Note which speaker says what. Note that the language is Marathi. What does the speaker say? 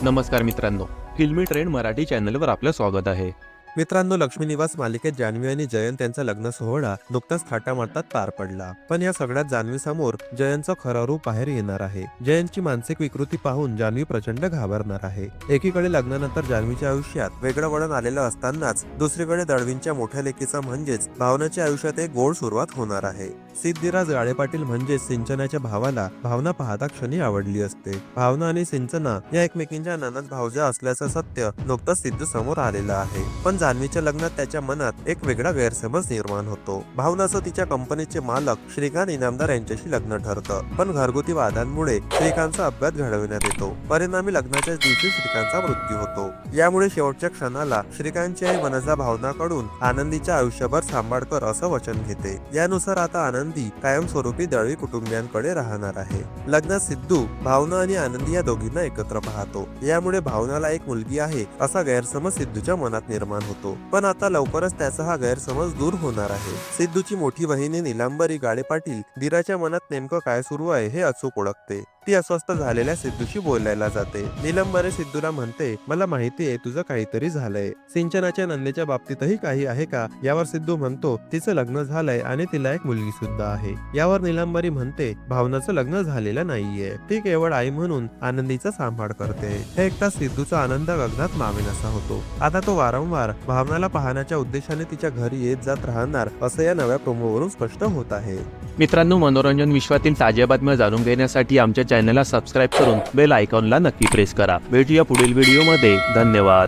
Speaker 1: नमस्कार मित्रांनो, फिल्मी ट्रेंड मराठी चॅनलवर आपलं स्वागत आहे.
Speaker 2: मित्रांनो, लक्ष्मी निवास मालिकेत जान्हवी आणि जयंत यांचा लग्न सोहळा नुकताच थाटामाटात पार पडला. पण या सगळ्यात जान्हवी समोर जयंतचं खरं रूप बाहेर येणार आहे. जयंतची मानसिक विकृती पाहून जान्हवी प्रचंड घाबरणार आहे. एकीकडे लग्नानंतर जान्हवीच्या आयुष्यात वेगळं वळण आलेलं असतानाच दुसरीकडे दळवींच्या मोठ्या लेकीचा म्हणजेच भावनाच्या आयुष्यात एक गोड सुरुवात होणार आहे. सिद्धिराज गाळे पाटील म्हणजेच सिंचनाच्या भावाला भावना पाहता क्षणी आवडली असते. भावना आणि सिंचना या एकमेकींच्या नणंद भावजा असल्याचं सत्य नुकतंच सिद्ध समोर आलेलं आहे. पण जान्हवीच्या लग्नात त्याच्या मनात एक वेगळा गैरसमज निर्माण होतो. भावनाचं तिच्या कंपनीचे मालक श्रीकांत इनामदार यांच्याशी लग्न ठरतं, पण घरगुती वादांमुळे श्रीकांतचा अपघात घडविण्यात येतो. परिणामी लग्नाच्या दिवशी श्रीकांतचा मृत्यू होतो. यामुळे शेवटच्या क्षणाला श्रीकांतची आई वनजा भावनाकडून आनंदीच्या आयुष्यभर सांभाळ कर असं वचन घेते. यानुसार आता आनंदी कायमस्वरूपी दळवी कुटुंबियांकडे राहणार आहे. लग्नात सिद्धू भावना आणि आनंदी या दोघींना एकत्र पाहतो. यामुळे भावनाला एक मुलगी आहे असा गैरसमज सिद्धूच्या मनात निर्माण होतो. पण आता लवकरच त्याचा हा गैरसमज दूर होणार आहे. सिद्धूची मोठी बहिणी नीलांबरी गाळे पाटील धीराच्या मनात नेमकं काय सुरू आहे हे अचूक ओळखते. ती अस्वस्थ झालेल्या सिद्धूशी बोलायला जाते. नीलंबरे सिद्धूला म्हणते, मला माहितीये तुझं काहीतरी झालंय. सिंचनाच्या नंदेच्या बाबतीतही काही आहे का? यावर सिद्धू म्हणतो, तिचं लग्न झालंय आणि तिला एक मुलगी सुद्धा आहे. यावर नीलंबरी म्हणते, भावनाचं लग्न झालेलं नाहीये, ती केवळ आई म्हणून आनंदीचा सांभाळ करते. हे ऐकता सिद्धूचा आनंद गगनात मावेनासा होतो. आता तो वारंवार भावनाला पाहण्याच्या उद्देशाने तिच्या घरी येत जात राहणार असं या नव्या प्रोमोवरून स्पष्ट होत आहे.
Speaker 1: मित्रांनो, मनोरंजन विश्वातील ताज्या बातम्या जाणून घेण्यासाठी आमच्या चॅनलला सबस्क्राईब करून बेल आयकॉनला नक्की प्रेस करा. भेटूया पुढील व्हिडिओमध्ये. धन्यवाद.